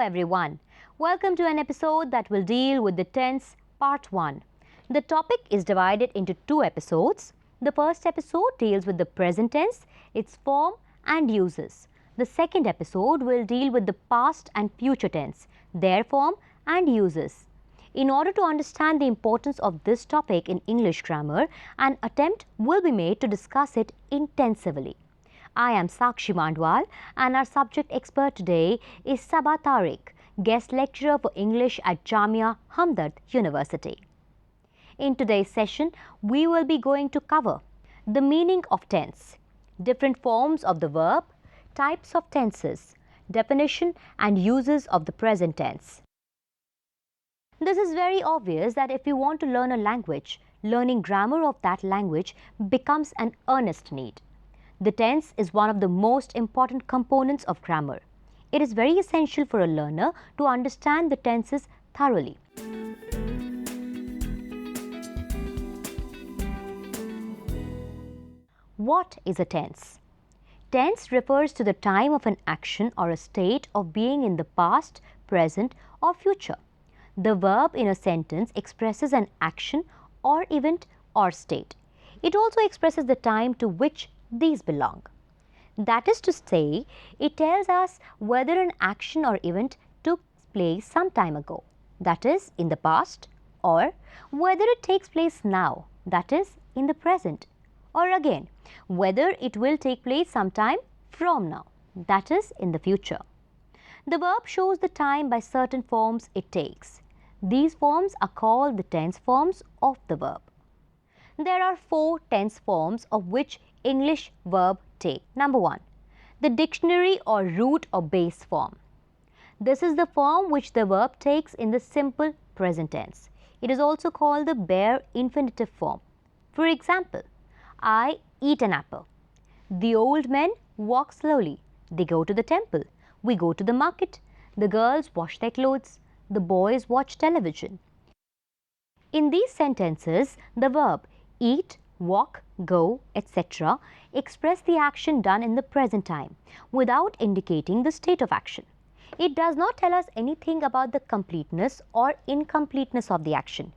everyone. Welcome to an episode that will deal with the tense part 1. The topic is divided into 2 episodes. The first episode deals with the present tense, its form and uses. The second episode will deal with the past and future tense, their form and uses. In order to understand the importance of this topic in English grammar, an attempt will be made to discuss it intensively. I am Sakshi Mandwal and our subject expert today is Sabah Tariq, guest lecturer for English at Jamia Hamdard University. In today's session, we will be going to cover the meaning of tense, different forms of the verb, types of tenses, definition and uses of the present tense. This is very obvious that if you want to learn a language, learning grammar of that language becomes an earnest need. The tense is one of the most important components of grammar. It is very essential for a learner to understand the tenses thoroughly. What is a tense? Tense refers to the time of an action or a state of being in the past, present or future. The verb in a sentence expresses an action or event or state. It also expresses the time to which these belong. That is to say, it tells us whether an action or event took place some time ago, that is, in the past, or whether it takes place now, that is, in the present, or again, whether it will take place sometime from now, that is, in the future. The verb shows the time by certain forms it takes. These forms are called the tense forms of the verb. There are 4 tense forms of which English verb take. Number 1, the dictionary or root or base form. This is the form which the verb takes in the simple present tense. It is also called the bare infinitive form. For example, I eat an apple. The old men walk slowly. They go to the temple. We go to the market. The girls wash their clothes. The boys watch television. In these sentences, the verb eat, walk, go, etc. express the action done in the present time without indicating the state of action. It does not tell us anything about the completeness or incompleteness of the action.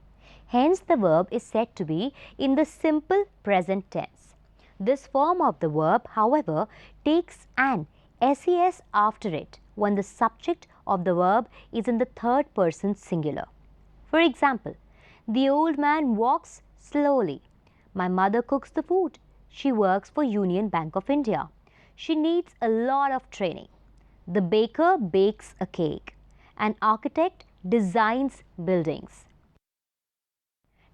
Hence, the verb is said to be in the simple present tense. This form of the verb, however, takes an ses after it when the subject of the verb is in the third person singular. For example, the old man walks slowly. My mother cooks the food. She works for Union Bank of India. She needs a lot of training. The baker bakes a cake. An architect designs buildings.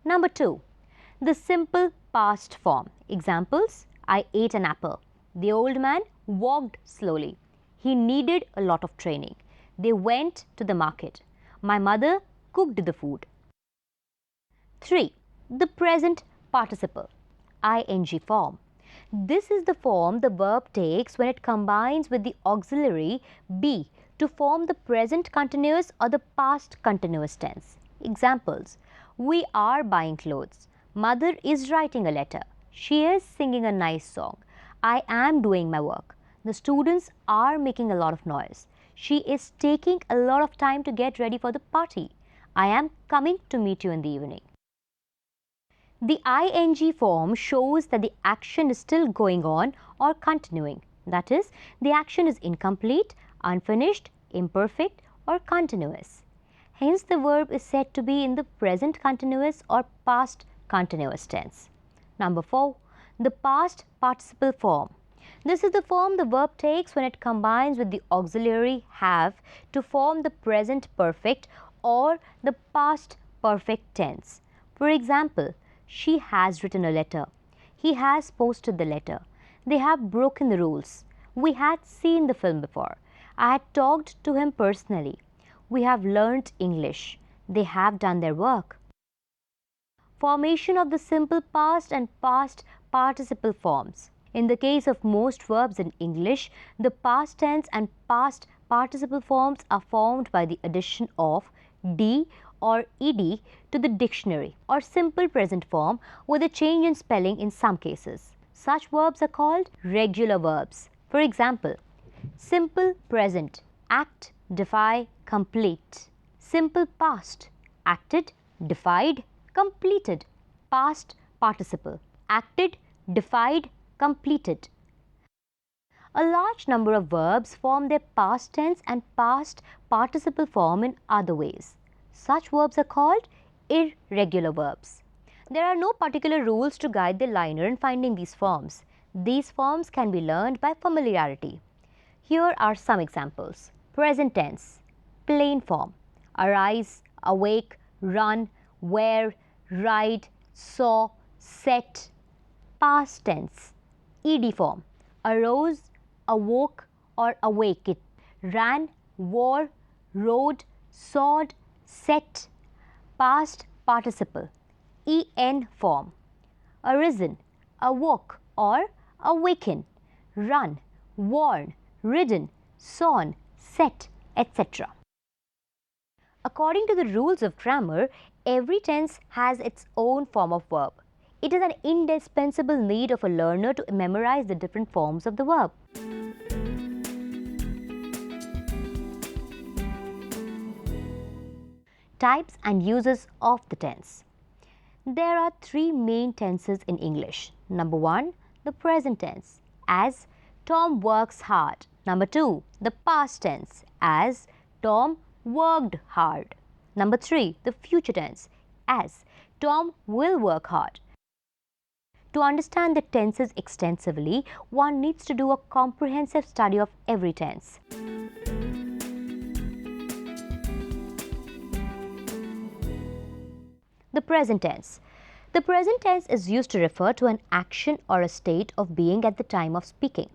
Number 2, the simple past form. Examples: I ate an apple. The old man walked slowly. He needed a lot of training. They went to the market. My mother cooked the food. 3, the present participle, ing form. This is the form the verb takes when it combines with the auxiliary be to form the present continuous or the past continuous tense. Examples: we are buying clothes. Mother is writing a letter. She is singing a nice song. I am doing my work. The students are making a lot of noise. She is taking a lot of time to get ready for the party. I am coming to meet you in the evening. The ing form shows that the action is still going on or continuing. That is, the action is incomplete, unfinished, imperfect or continuous. Hence, the verb is said to be in the present continuous or past continuous tense. Number 4, the past participle form. This is the form the verb takes when it combines with the auxiliary have to form the present perfect or the past perfect tense. For example, she has written a letter. He has posted the letter. They have broken the rules. We had seen the film before. I had talked to him personally. We have learnt English. They have done their work. Formation of the simple past and past participle forms. In the case of most verbs in English, the past tense and past participle forms are formed by the addition of d or ed to the dictionary or simple present form with a change in spelling in some cases. Such verbs are called regular verbs. For example, simple present, act defy, complete. Simple past, acted, defied, completed. Past participle, acted, defied, completed. A large number of verbs form their past tense and past participle form in other ways. Such verbs are called irregular verbs. There are no particular rules to guide the learner in finding these forms. These forms can be learned by familiarity. Here are some examples. Present tense, plain form: arise, awake, run, wear, ride, saw, set. Past tense, ed form: arose, awoke or awake, ran, wore, rode, sawed, set. Past participle, en form: arisen, awoke or awaken, run, worn, ridden, sawn, set, etc. According to the rules of grammar, every tense has its own form of verb. It is an indispensable need of a learner to memorize the different forms of the verb. Types and uses of the tense. There are three main tenses in English. Number 1, the present tense, as Tom works hard. Number 2, the past tense, as Tom worked hard. Number 3, the future tense, as Tom will work hard. To understand the tenses extensively, one needs to do a comprehensive study of every tense. The present tense. The present tense is used to refer to an action or a state of being at the time of speaking.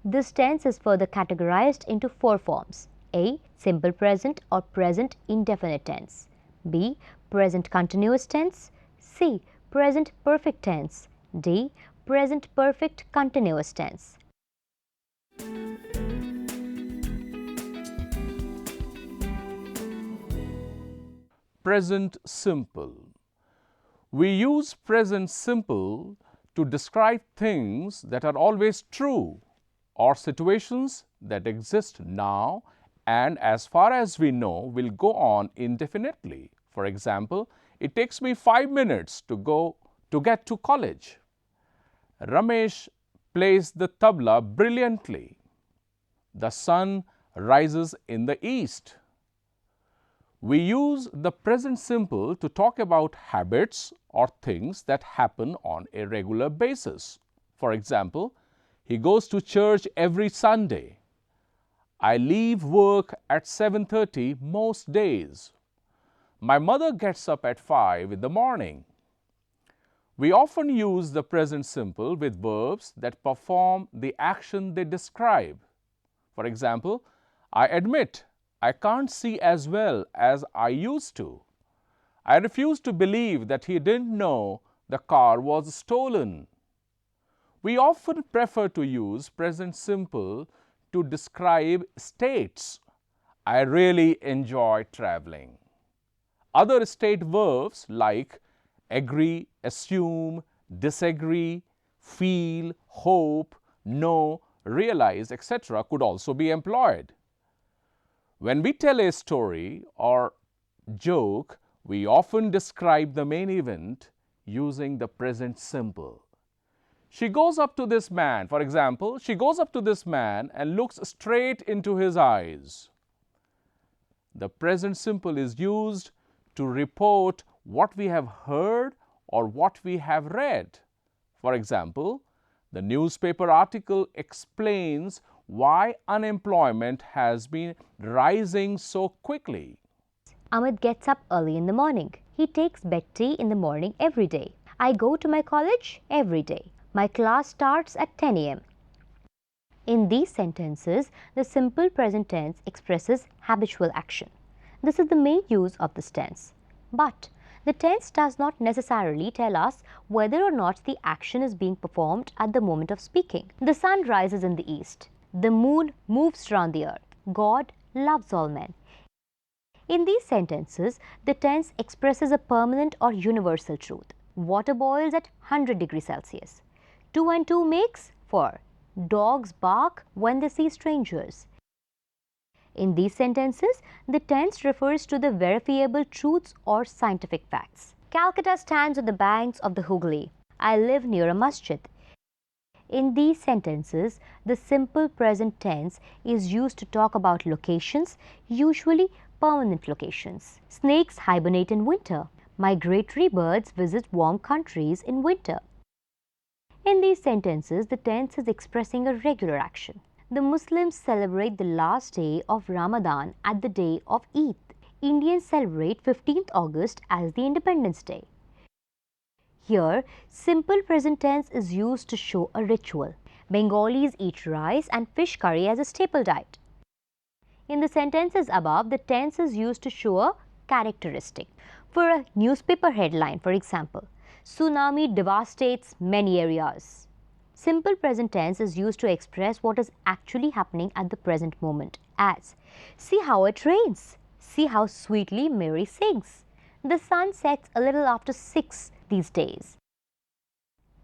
This tense is further categorized into four forms: A. Simple present or present indefinite tense. B. Present continuous tense. C. Present perfect tense. D. Present perfect continuous tense. Present simple. We use present simple to describe things that are always true or situations that exist now and, as far as we know, will go on indefinitely. For example, it takes me 5 minutes to get to college. Ramesh plays the tabla brilliantly. The sun rises in the east. We use the present simple to talk about habits or things that happen on a regular basis. For example, he goes to church every Sunday. I leave work at 7:30 most days. My mother gets up at 5 in the morning. We often use the present simple with verbs that perform the action they describe. For example, I admit I can't see as well as I used to. I refuse to believe that he didn't know the car was stolen. We often prefer to use present simple to describe states. I really enjoy traveling. Other state verbs like agree, assume, disagree, feel, hope, know, realize, etc. could also be employed. When we tell a story or joke, we often describe the main event using the present simple. She goes up to this man, for example, she goes up to this man and looks straight into his eyes. The present simple is used to report what we have heard or what we have read. For example, the newspaper article explains why unemployment has been rising so quickly. Amit gets up early in the morning. He takes bed tea in the morning every day. I go to my college every day. My class starts at 10 a.m. In these sentences, the simple present tense expresses habitual action. This is the main use of this tense. But the tense does not necessarily tell us whether or not the action is being performed at the moment of speaking. The sun rises in the east. The moon moves round the earth. God loves all men. In these sentences, the tense expresses a permanent or universal truth. Water boils at 100 degrees Celsius. 2 and 2 makes 4. Dogs bark when they see strangers. In these sentences, the tense refers to the verifiable truths or scientific facts. Calcutta stands on the banks of the Hooghly. I live near a masjid. In these sentences, the simple present tense is used to talk about locations, usually permanent locations. Snakes hibernate in winter. Migratory birds visit warm countries in winter. In these sentences, the tense is expressing a regular action. The Muslims celebrate the last day of Ramadan at the day of Eid. Indians celebrate 15th August as the Independence Day. Here, simple present tense is used to show a ritual. Bengalis eat rice and fish curry as a staple diet. In the sentences above, the tense is used to show a characteristic. For a newspaper headline, for example, tsunami devastates many areas. Simple present tense is used to express what is actually happening at the present moment, as, see how it rains, see how sweetly Mary sings. The sun sets a little after 6 these days.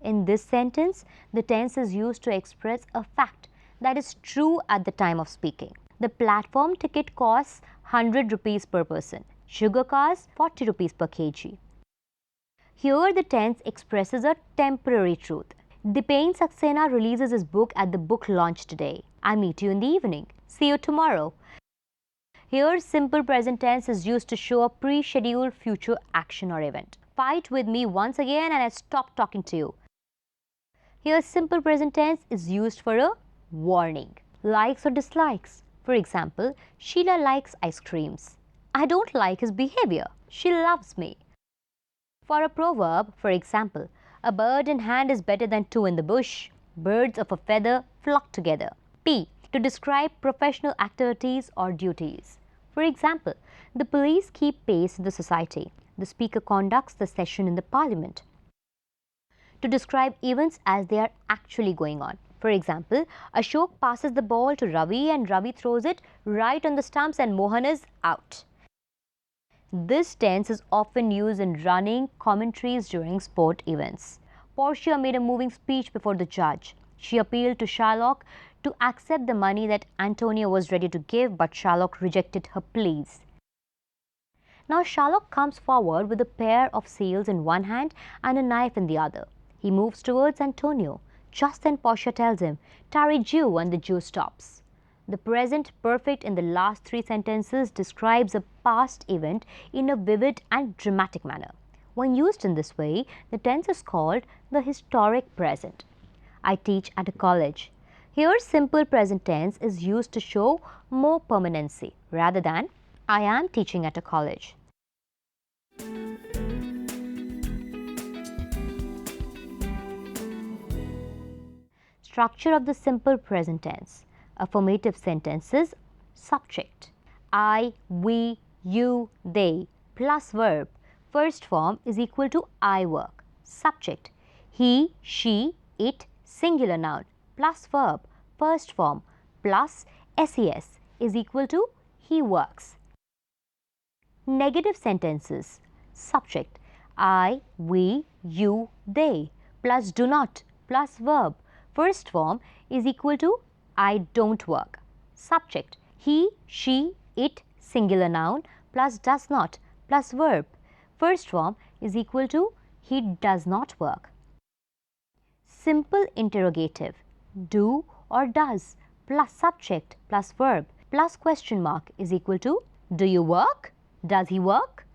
In this sentence, the tense is used to express a fact that is true at the time of speaking. The platform ticket costs 100 rupees per person. Sugar costs 40 rupees per kg. Here the tense expresses a temporary truth. Dipen Saxena releases his book at the book launch today. I meet you in the evening. See you tomorrow. Here simple present tense is used to show a pre-scheduled future action or event. Fight with me once again and I stop talking to you. Here simple present tense is used for a warning. Likes or dislikes. For example, Sheila likes ice creams. I don't like his behavior. She loves me. For a proverb, for example, a bird in hand is better than two in the bush. Birds of a feather flock together. P. To describe professional activities or duties. For example, the police keep pace in the society. The speaker conducts the session in the parliament. To describe events as they are actually going on. For example, Ashok passes the ball to Ravi and Ravi throws it right on the stumps and Mohan is out. This tense is often used in running commentaries during sport events. Portia made a moving speech before the judge. She appealed to Shylock to accept the money that Antonia was ready to give, but Shylock rejected her pleas. Now Shylock comes forward with a pair of seals in one hand and a knife in the other. He moves towards Antonio. Just then Portia tells him, "Tarry Jew," and the Jew stops. The present perfect in the last 3 sentences describes a past event in a vivid and dramatic manner. When used in this way, the tense is called the historic present. I teach at a college. Here simple present tense is used to show more permanency rather than I am teaching at a college. Structure of the simple present tense. Affirmative sentences. Subject. I, we, you, they plus verb. First form is equal to I work. Subject. He, she, it, singular noun plus verb. First form plus ses is equal to he works. Negative sentences. Subject. I, we, you, they plus do not plus verb. First form is equal to I don't work. Subject. He, she, it, singular noun plus does not plus verb. First form is equal to he does not work. Simple interrogative. Do or does plus subject plus verb plus question mark is equal to do you work? Does he work?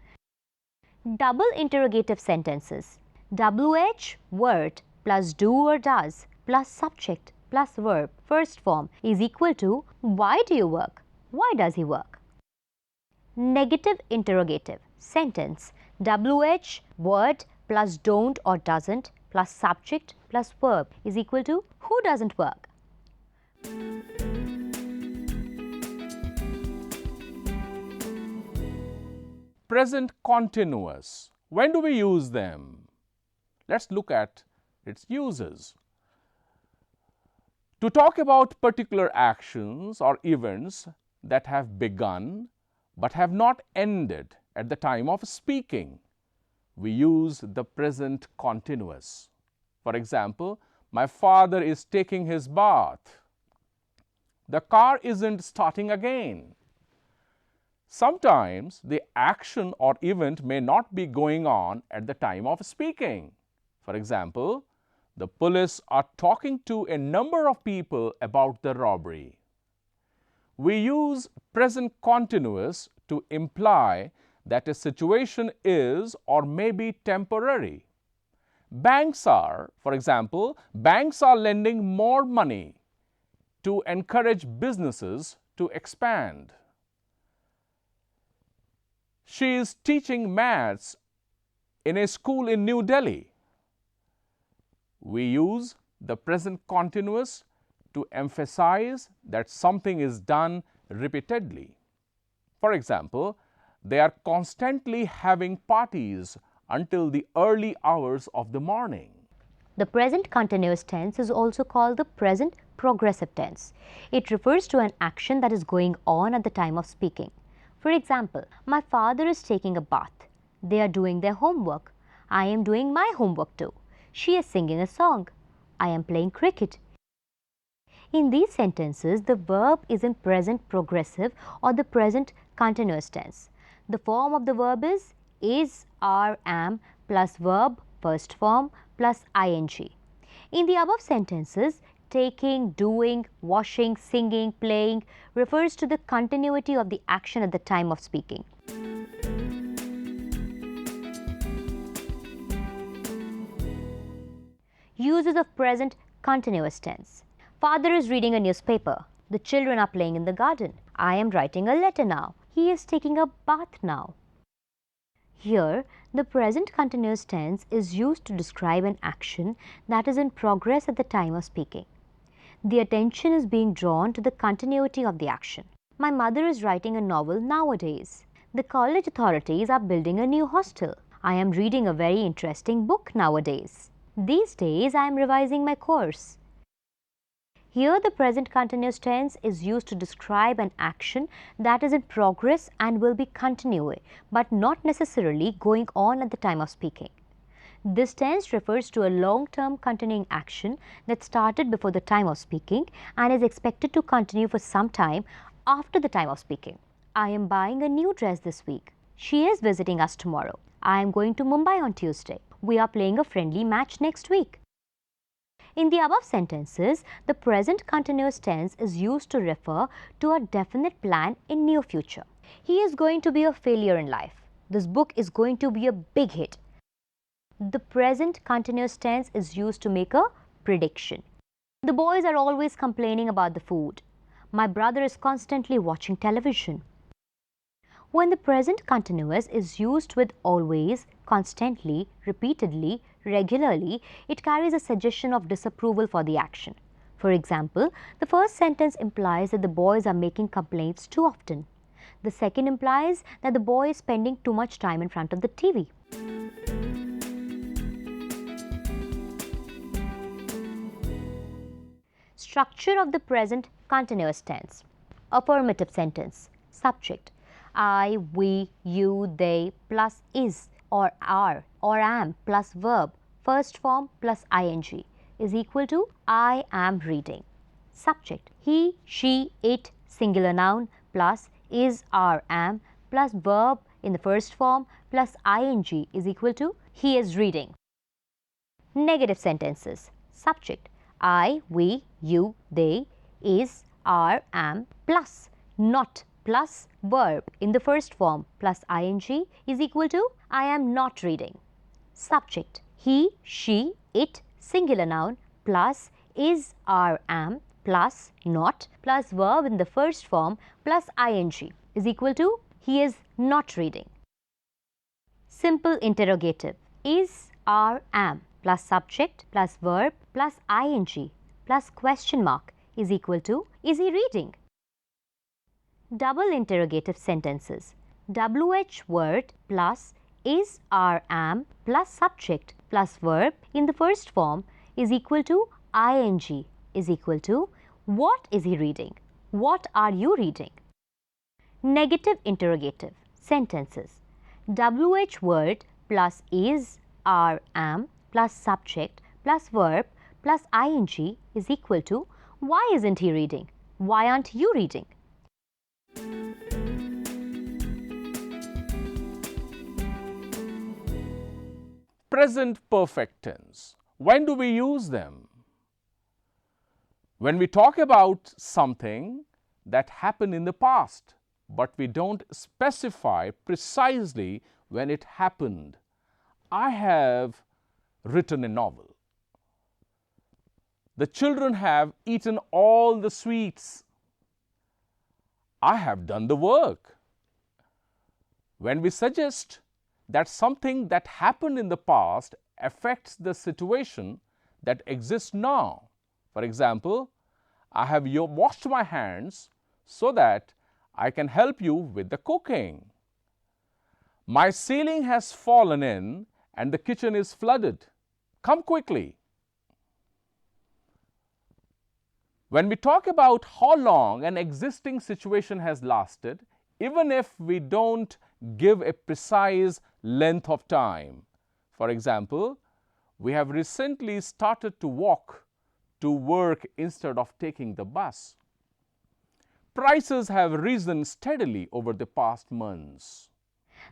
Double interrogative sentences. WH word plus do or does plus subject plus verb first form is equal to why do you work? Why does he work? Negative interrogative sentence. WH word plus don't or doesn't plus subject plus verb is equal to who doesn't work? Present continuous. When do we use them? Let's look at its uses. To talk about particular actions or events that have begun but have not ended at the time of speaking, we use the present continuous. For example, my father is taking his bath. The car isn't starting again. Sometimes the action or event may not be going on at the time of speaking. For example, the police are talking to a number of people about the robbery. We use present continuous to imply that a situation is or may be temporary. Banks are, for example, banks are lending more money to encourage businesses to expand. She is teaching maths in a school in New Delhi. We use the present continuous to emphasize that something is done repeatedly. For example, they are constantly having parties until the early hours of the morning. The present continuous tense is also called the present progressive tense. It refers to an action that is going on at the time of speaking. For example, my father is taking a bath. They are doing their homework. I am doing my homework too. She is singing a song. I am playing cricket. In these sentences, the verb is in present progressive or the present continuous tense. The form of the verb is, are, am plus verb first form plus ing. In the above sentences, taking, doing, washing, singing, playing refers to the continuity of the action at the time of speaking. Uses of present continuous tense. Father is reading a newspaper. The children are playing in the garden. I am writing a letter now. He is taking a bath now. Here, the present continuous tense is used to describe an action that is in progress at the time of speaking. The attention is being drawn to the continuity of the action. My mother is writing a novel nowadays. The college authorities are building a new hostel. I am reading a very interesting book nowadays. These days, I am revising my course. Here, the present continuous tense is used to describe an action that is in progress and will be continuing, but not necessarily going on at the time of speaking. This tense refers to a long-term continuing action that started before the time of speaking and is expected to continue for some time after the time of speaking. I am buying a new dress this week. She is visiting us tomorrow. I am going to Mumbai on Tuesday. We are playing a friendly match next week. In the above sentences, the present continuous tense is used to refer to a definite plan in near future. He is going to be a failure in life. This book is going to be a big hit. The present continuous tense is used to make a prediction. The boys are always complaining about the food. My brother is constantly watching television. When the present continuous is used with always, constantly, repeatedly, regularly, it carries a suggestion of disapproval for the action. For example, the first sentence implies that the boys are making complaints too often. The second implies that the boy is spending too much time in front of the TV. Structure of the present continuous tense. Affirmative sentence. Subject. I, we, you, they plus is or are or am plus verb first form plus ing is equal to I am reading. Subject. He, she, it singular noun plus is, are, am plus verb in the first form plus ing is equal to he is reading. Negative sentences. Subject. I, we, you, they, is, are, am plus not plus verb in the first form plus ing is equal to I am not reading. Subject. He, she, it singular noun plus is, are, am plus not plus verb in the first form plus ing is equal to he is not reading. Simple interrogative. Is, are, am plus subject plus verb plus ing plus question mark is equal to is he reading? Double interrogative sentences. WH word plus is, are, am plus subject plus verb in the first form is equal to ing is equal to what is he reading? What are you reading? Negative interrogative sentences. WH word plus is, are, am plus subject plus verb plus ing is equal to why isn't he reading? Why aren't you reading? present perfect tense. When do we use them? When we talk about something that happened in the past, but we don't specify precisely when it happened. I have written a novel. The children have eaten all the sweets. I have done the work. When we suggest that something that happened in the past affects the situation that exists now, for example, I have washed my hands so that I can help you with the cooking. My ceiling has fallen in and the kitchen is flooded. Come quickly. When we talk about how long an existing situation has lasted, even if we don't give a precise length of time, for example, we have recently started to walk to work instead of taking the bus. Prices have risen steadily over the past months.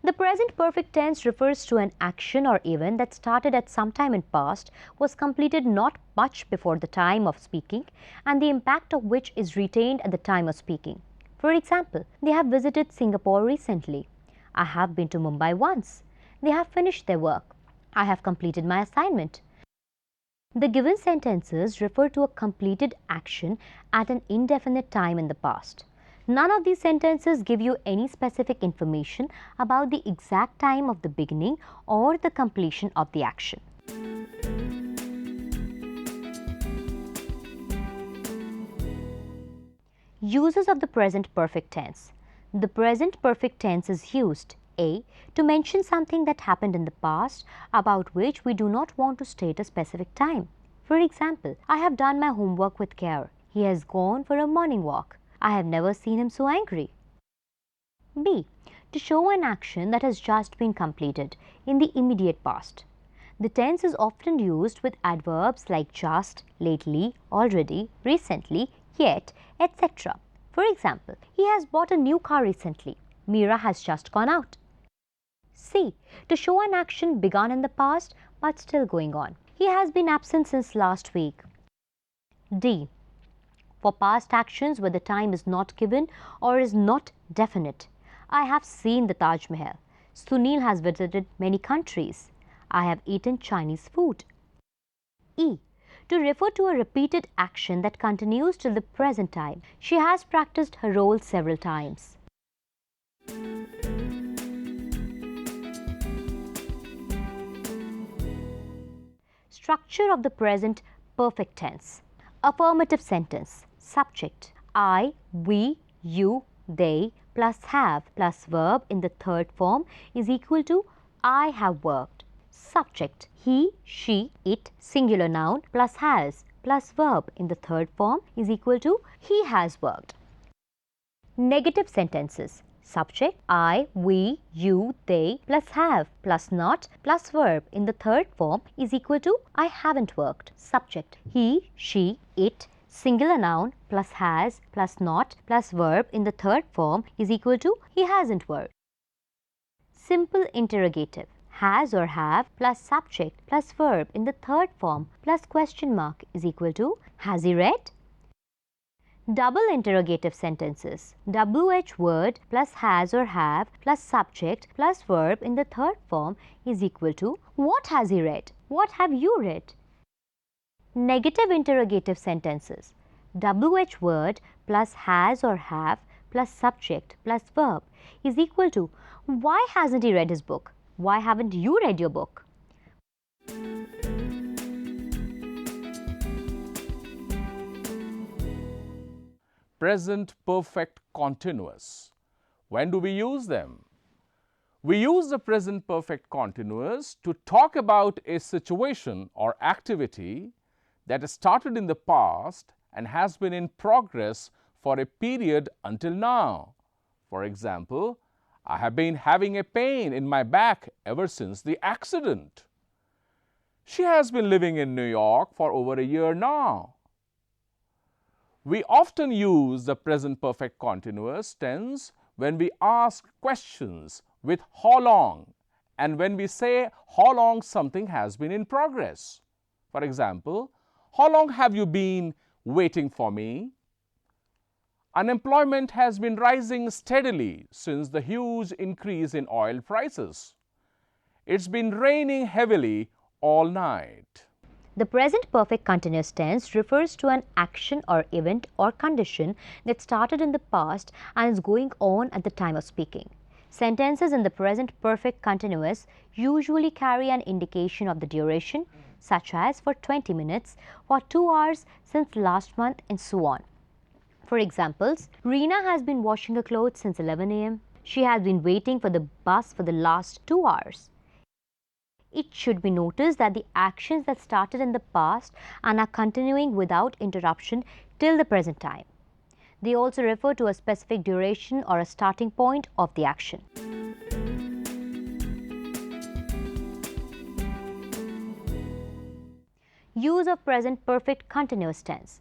The present perfect tense refers to an action or event that started at some time in past, was completed not much before the time of speaking, and the impact of which is retained at the time of speaking. For example, they have visited Singapore recently. I have been to Mumbai once. They have finished their work. I have completed my assignment. The given sentences refer to a completed action at an indefinite time in the past. None of these sentences give you any specific information about the exact time of the beginning or the completion of the action. Uses of the present perfect tense. The present perfect tense is used A. To mention something that happened in the past about which we do not want to state a specific time. For example, I have done my homework with care. He has gone for a morning walk. I have never seen him so angry. B. To show an action that has just been completed in the immediate past. The tense is often used with adverbs like just, lately, already, recently, yet, etc. For example, he has bought a new car recently. Meera has just gone out. C. To show an action begun in the past but still going on. He has been absent since last week. D. For past actions where the time is not given or is not definite. I have seen the Taj Mahal. Sunil has visited many countries. I have eaten Chinese food. E. To refer to a repeated action that continues till the present time. She has practiced her role several times. Structure of the present perfect tense. Affirmative sentence. Subject. I, we, you, they plus have plus verb in the third form is equal to I have worked. Subject. He, she, it singular noun plus has plus verb in the third form is equal to he has worked. Negative sentences. Subject. I, we, you, they plus have plus not plus verb in the third form is equal to I haven't worked. Subject. He, she, it singular noun plus has plus not plus verb in the third form is equal to he hasn't worked. Simple interrogative. Has or have plus subject plus verb in the third form plus question mark is equal to has he read? Double interrogative sentences. WH word plus has or have plus subject plus verb in the third form is equal to what has he read? What have you read? Negative interrogative sentences. WH word plus has or have plus subject plus verb is equal to why hasn't he read his book? Why haven't you read your book? Present perfect continuous. When do we use them? We use the present perfect continuous to talk about a situation or activity that started in the past and has been in progress for a period until now. For example, I have been having a pain in my back ever since the accident. She has been living in New York for over a year now. We often use the present perfect continuous tense when we ask questions with how long and when we say how long something has been in progress. For example, how long have you been waiting for me? Unemployment has been rising steadily since the huge increase in oil prices. It's been raining heavily all night. The present perfect continuous tense refers to an action or event or condition that started in the past and is going on at the time of speaking. Sentences in the present perfect continuous usually carry an indication of the duration, such as for 20 minutes, for 2 hours, since last month, and so on. For examples, Reena has been washing her clothes since 11 a.m. She has been waiting for the bus for the last 2 hours. It should be noticed that the actions that started in the past and are continuing without interruption till the present time. They also refer to a specific duration or a starting point of the action. Use of present perfect continuous tense.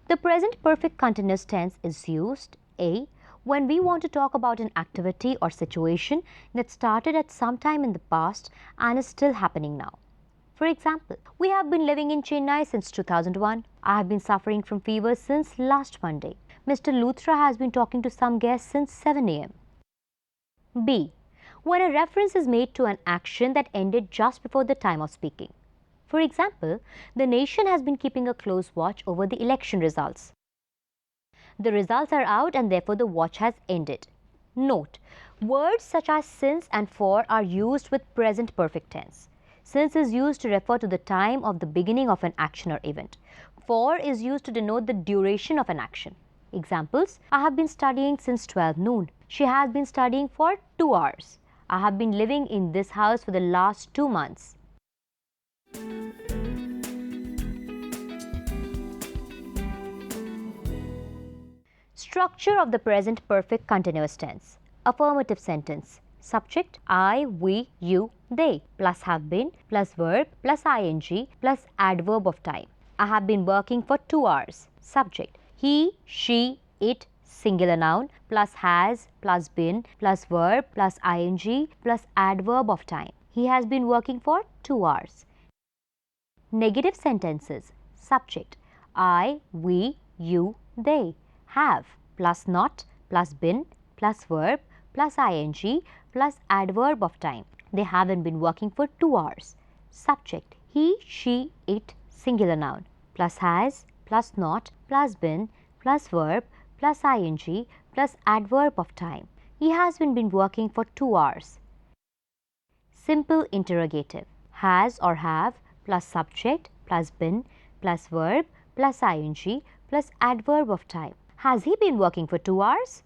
The present perfect continuous tense is used A. When we want to talk about an activity or situation that started at some time in the past and is still happening now. For example, we have been living in Chennai since 2001. I have been suffering from fever since last Monday. Mr. Luthra has been talking to some guests since 7 a.m. B. When a reference is made to an action that ended just before the time of speaking. For example, the nation has been keeping a close watch over the election results. The results are out and therefore the watch has ended. Note, words such as since and for are used with present perfect tense. Since is used to refer to the time of the beginning of an action or event. For is used to denote the duration of an action. Examples, I have been studying since 12 noon. She has been studying for 2 hours. I have been living in this house for the last 2 months. Structure of the present perfect continuous tense. Affirmative sentence. Subject I, we, you, they, plus have been, plus verb, plus ing, plus adverb of time. I have been working for 2 hours. Subject he, she, it, singular noun, plus has, plus been, plus verb, plus ing, plus adverb of time. He has been working for 2 hours. Negative sentences. Subject I, we, you, they. Have, plus not, plus been, plus verb, plus ing, plus adverb of time. They haven't been working for 2 hours. Subject he, she, it, singular noun, plus has, plus not, plus been, plus verb, plus ing, plus adverb of time. He has been working for 2 hours. Simple interrogative. Has or have, plus subject, plus been, plus verb, plus ing, plus adverb of time. Has he been working for 2 hours?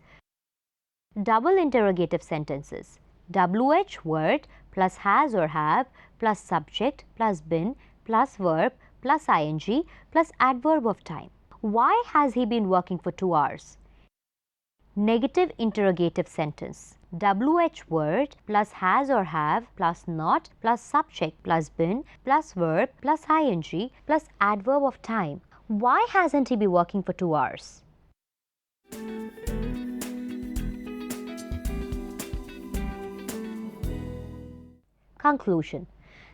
Double interrogative sentences. WH word plus has or have plus subject plus been plus verb plus ing plus adverb of time. Why has he been working for 2 hours? Negative interrogative sentence. WH word plus has or have plus not plus subject plus been plus verb plus ing plus adverb of time. Why hasn't he been working for 2 hours? Conclusion.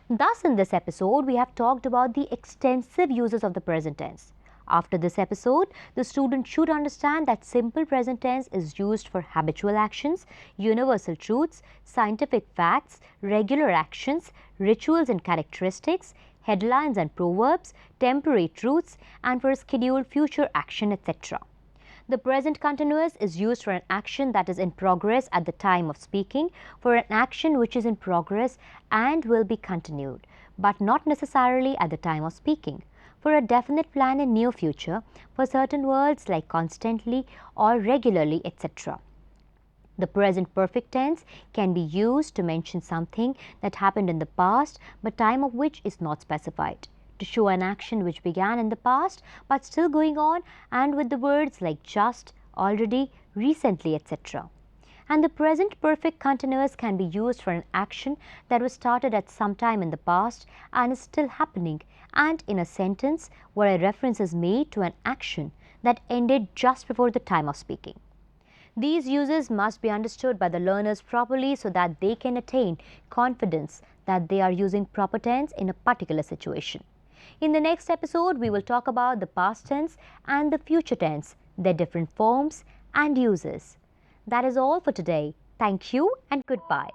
Thus, in this episode, we have talked about the extensive uses of the present tense. After this episode, the student should understand that simple present tense is used for habitual actions, universal truths, scientific facts, regular actions, rituals and characteristics, headlines and proverbs, temporary truths, and for scheduled future action, etc. The present continuous is used for an action that is in progress at the time of speaking, for an action which is in progress and will be continued, but not necessarily at the time of speaking, for a definite plan in near future, for certain words like constantly or regularly, etc. The present perfect tense can be used to mention something that happened in the past, but time of which is not specified, to show an action which began in the past but still going on, and with the words like just, already, recently, etc. And the present perfect continuous can be used for an action that was started at some time in the past and is still happening, and in a sentence where a reference is made to an action that ended just before the time of speaking. These uses must be understood by the learners properly so that they can attain confidence that they are using proper tense in a particular situation. In the next episode, we will talk about the past tense and the future tense, their different forms and uses. That is all for today. Thank you and goodbye.